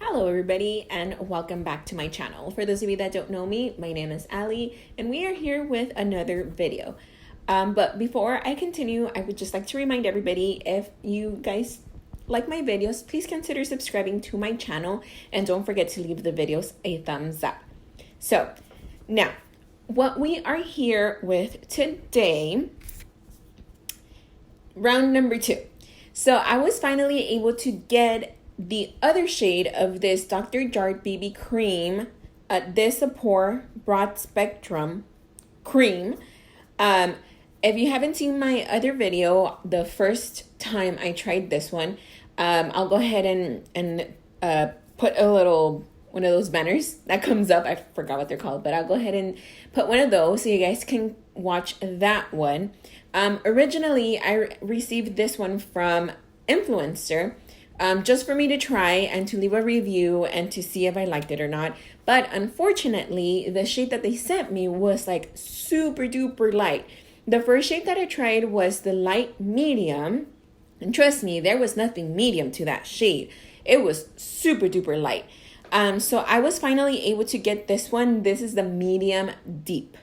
Hello everybody and welcome back to my channel. For those of you that don't know me, my name is Ali and we are here with another video. But before I continue, I would just like to remind everybody, if you guys like my videos, please consider subscribing to my channel and don't forget to leave the videos a thumbs up. So now, what we are here with today, round number 2. So I was finally able to get the other shade of this Dr. Jart BB cream, Dis-A-Pore broad spectrum cream. If you haven't seen my other video, the first time I tried this one, I'll go ahead and put a little one of those banners that comes up. I forgot what they're called, but I'll go ahead and put one of those so you guys can watch that one. Originally, I received this one from Influencer, just for me to try and to leave a review and to see if I liked it or not. But unfortunately, the shade that they sent me was like super duper light. The first shade that I tried was the light medium. And trust me, there was nothing medium to that shade. It was super duper light. So I was finally able to get this one. This is the medium deep.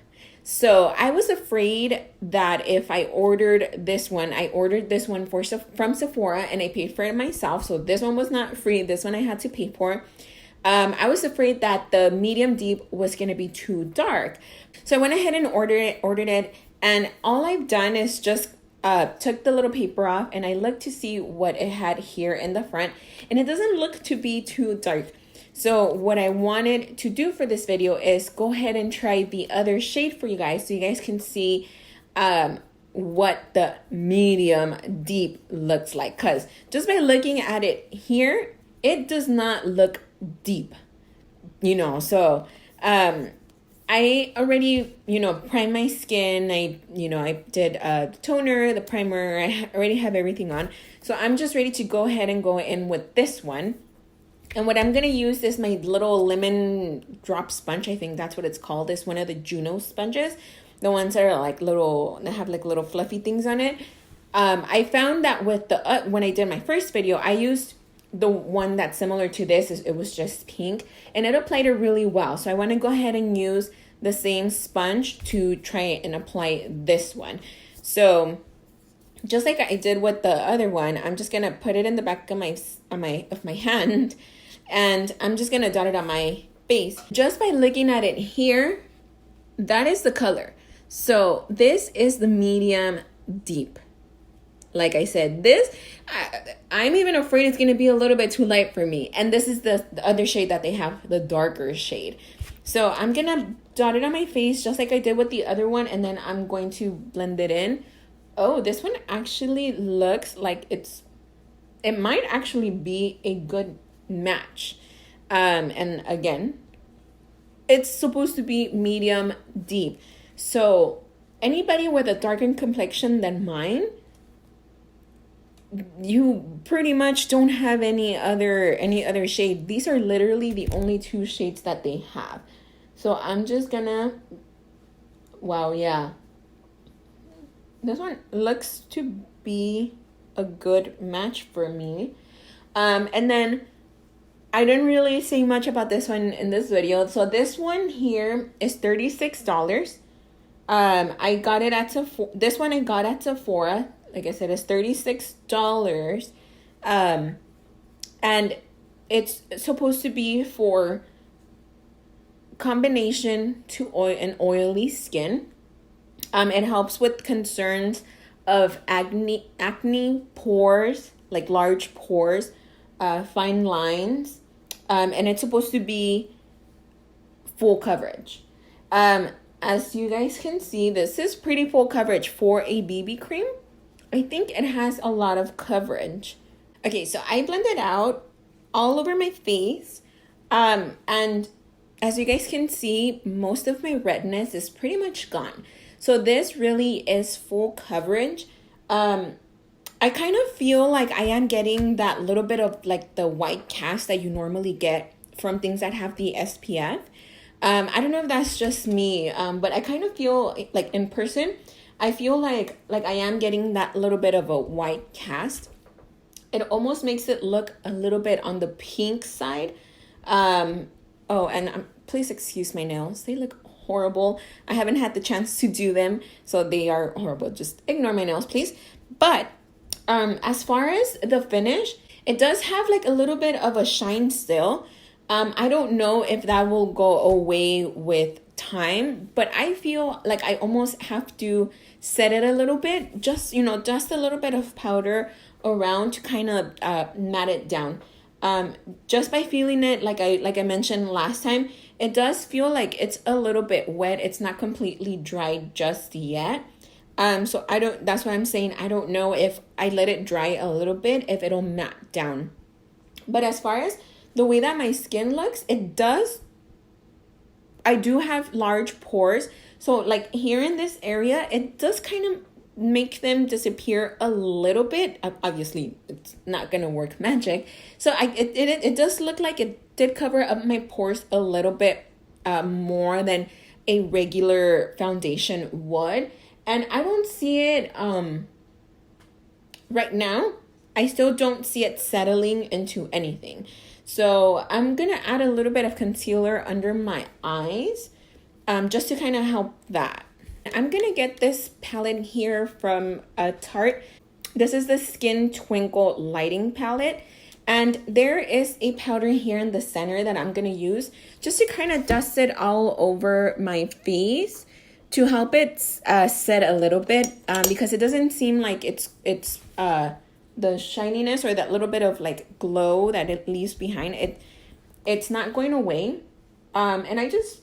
So I was afraid that if I ordered this one, I ordered this one from Sephora and I paid for it myself. So this one was not free. This one I had to pay for. I was afraid that the medium deep was going to be too dark. So I went ahead and ordered it. And all I've done is just took the little paper off and I looked to see what it had here in the front. And it doesn't look to be too dark. So what I wanted to do for this video is go ahead and try the other shade for you guys so you guys can see what the medium deep looks like. Because just by looking at it here, it does not look deep, So I already, primed my skin. I did the toner, the primer. I already have everything on. So I'm just ready to go ahead and go in with this one. And what I'm going to use is my little lemon drop sponge. I think that's what it's called. It's one of the Juno sponges. The ones that are like little, that have like little fluffy things on it. I found that with the, when I did my first video, I used the one that's similar to this. It was just pink. And it applied it really well. So I want to go ahead and use the same sponge to try and apply this one. So just like I did with the other one, I'm just going to put it in the back of my hand. And I'm just going to dot it on my face. Just by looking at it here, that is the color. So this is the medium deep. Like I said, I'm even afraid it's going to be a little bit too light for me. And this is the other shade that they have, the darker shade. So I'm going to dot it on my face just like I did with the other one. And then I'm going to blend it in. Oh, this one actually looks like it might actually be a good match. And again, it's supposed to be medium deep. So anybody with a darker complexion than mine, you pretty much don't have any other shade. These are literally the only two shades that they have. So I'm just gonna, wow, yeah. This one looks to be a good match for me. And then I didn't really say much about this one in this video. So this one here is $36. I got it at Sephora. This one I got at Sephora. Like I said, it's $36. And it's supposed to be for combination to oil and oily skin. It helps with concerns of acne pores, like large pores, fine lines, and it's supposed to be full coverage. As you guys can see, this is pretty full coverage for a BB cream. I think it has a lot of coverage. Okay, so I blended out all over my face, and as you guys can see, most of my redness is pretty much gone. So this really is full coverage. I kind of feel like I am getting that little bit of like the white cast that you normally get from things that have the SPF. I don't know if that's just me, but I kind of feel like in person, I feel like I am getting that little bit of a white cast. It almost makes it look a little bit on the pink side. Oh, and please excuse my nails. They look horrible. I haven't had the chance to do them, so they are horrible. Just ignore my nails, please. But as far as the finish, it does have like a little bit of a shine still. I don't know if that will go away with time, but I feel like I almost have to set it a little bit, just just a little bit of powder around to kind of matte it down. Just by feeling it, like I mentioned last time, it does feel like it's a little bit wet. It's not completely dried just yet. So I don't, that's what I'm saying. I don't know if I let it dry a little bit, if it'll matte down. But as far as the way that my skin looks, I do have large pores. So like here in this area, it does kind of make them disappear a little bit. Obviously, it's not gonna work magic. So it does look like it did cover up my pores a little bit more than a regular foundation would. And I don't see it right now. I still don't see it settling into anything. So I'm going to add a little bit of concealer under my eyes just to kind of help that. I'm going to get this palette here from Tarte. This is the Skin Twinkle Lighting Palette. And there is a powder here in the center that I'm going to use just to kind of dust it all over my face to help it set a little bit because it doesn't seem like it's the shininess or that little bit of like glow that it leaves behind it's not going away. And I just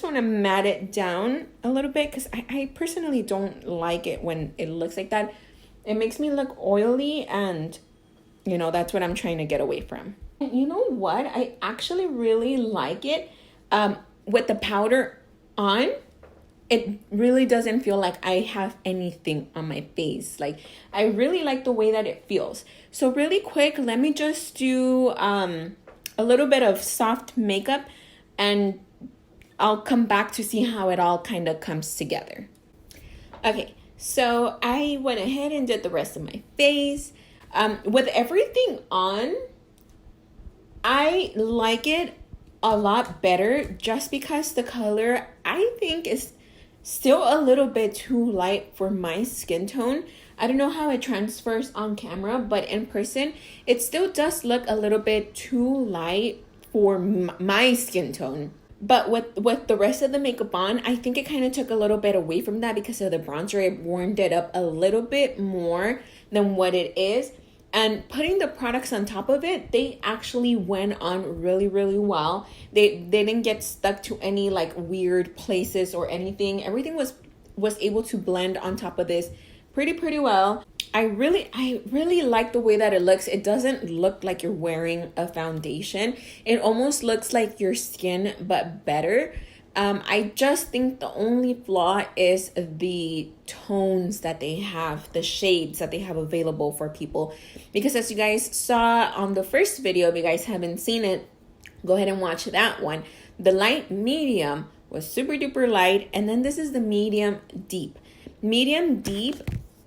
want to matte it down a little bit because I personally don't like it when it looks like that. It makes me look oily, and that's what I'm trying to get away from. And you know what? I actually really like it with the powder on. It really doesn't feel like I have anything on my face. Like, I really like the way that it feels. So really quick, let me just do a little bit of soft makeup, and I'll come back to see how it all kind of comes together. Okay, so I went ahead and did the rest of my face. With everything on, I like it a lot better just because the color, I think, is still a little bit too light for my skin tone. I don't know how it transfers on camera, but in person, it still does look a little bit too light for my skin tone. But with the rest of the makeup on, I think it kind of took a little bit away from that because of the bronzer. It warmed it up a little bit more than what it is. And putting the products on top of it, they actually went on really, really well. They didn't get stuck to any like weird places or anything. Everything was able to blend on top of this pretty well. I really like the way that it looks. It doesn't look like you're wearing a foundation. It almost looks like your skin, but better. I just think the only flaw is the tones that they have, the shades that they have available for people. Because as you guys saw on the first video, if you guys haven't seen it, go ahead and watch that one. The light medium was super duper light, and then this is the medium deep. Medium deep,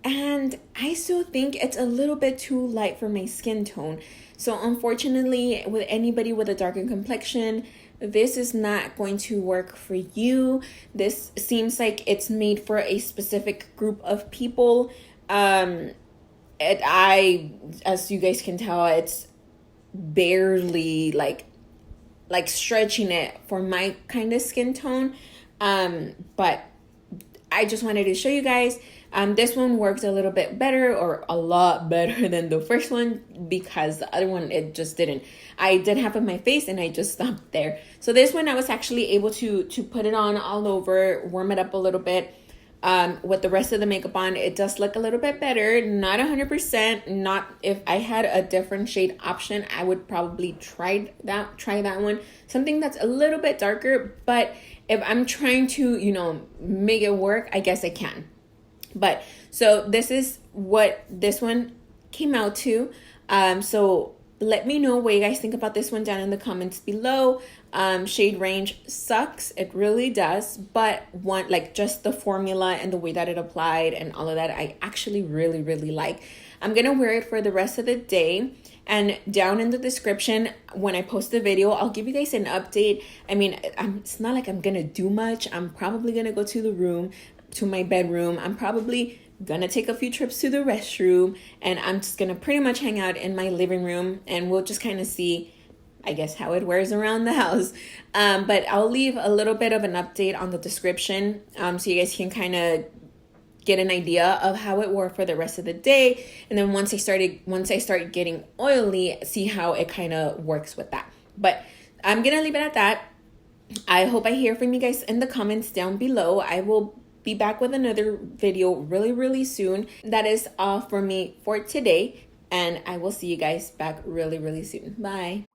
and I still think it's a little bit too light for my skin tone. So unfortunately, with anybody with a darker complexion, this is not going to work for you. This seems like it's made for a specific group of people. As you guys can tell, it's barely like stretching it for my kind of skin tone. But I just wanted to show you guys. This one works a little bit better, or a lot better than the first one, because the other one, it just didn't. I did half of my face and I just stopped there. So this one I was actually able to put it on all over, warm it up a little bit. With the rest of the makeup on, it does look a little bit better. Not 100%. Not, if I had a different shade option, I would probably try that one. Something that's a little bit darker, but if I'm trying to, make it work, I guess I can. But so this is what this one came out to. So let me know what you guys think about this one down in the comments below. Shade range sucks, it really does, but just the formula and the way that it applied and all of that, I actually really like. I'm gonna wear it for the rest of the day. And down in the description, when I post the video, I'll give you guys an update. I mean, it's not like I'm gonna do much. I'm probably gonna go to my bedroom. I'm probably gonna take a few trips to the restroom, and I'm just gonna pretty much hang out in my living room, and we'll just kind of see, I guess, how it wears around the house. But I'll leave a little bit of an update on the description, so you guys can kind of get an idea of how it wore for the rest of the day. And then once I start getting oily, see how it kind of works with that. But I'm gonna leave it at that. I hope I hear from you guys in the comments down below. I will be back with another video really soon. That is all for me for today, and I will see you guys back really soon. Bye.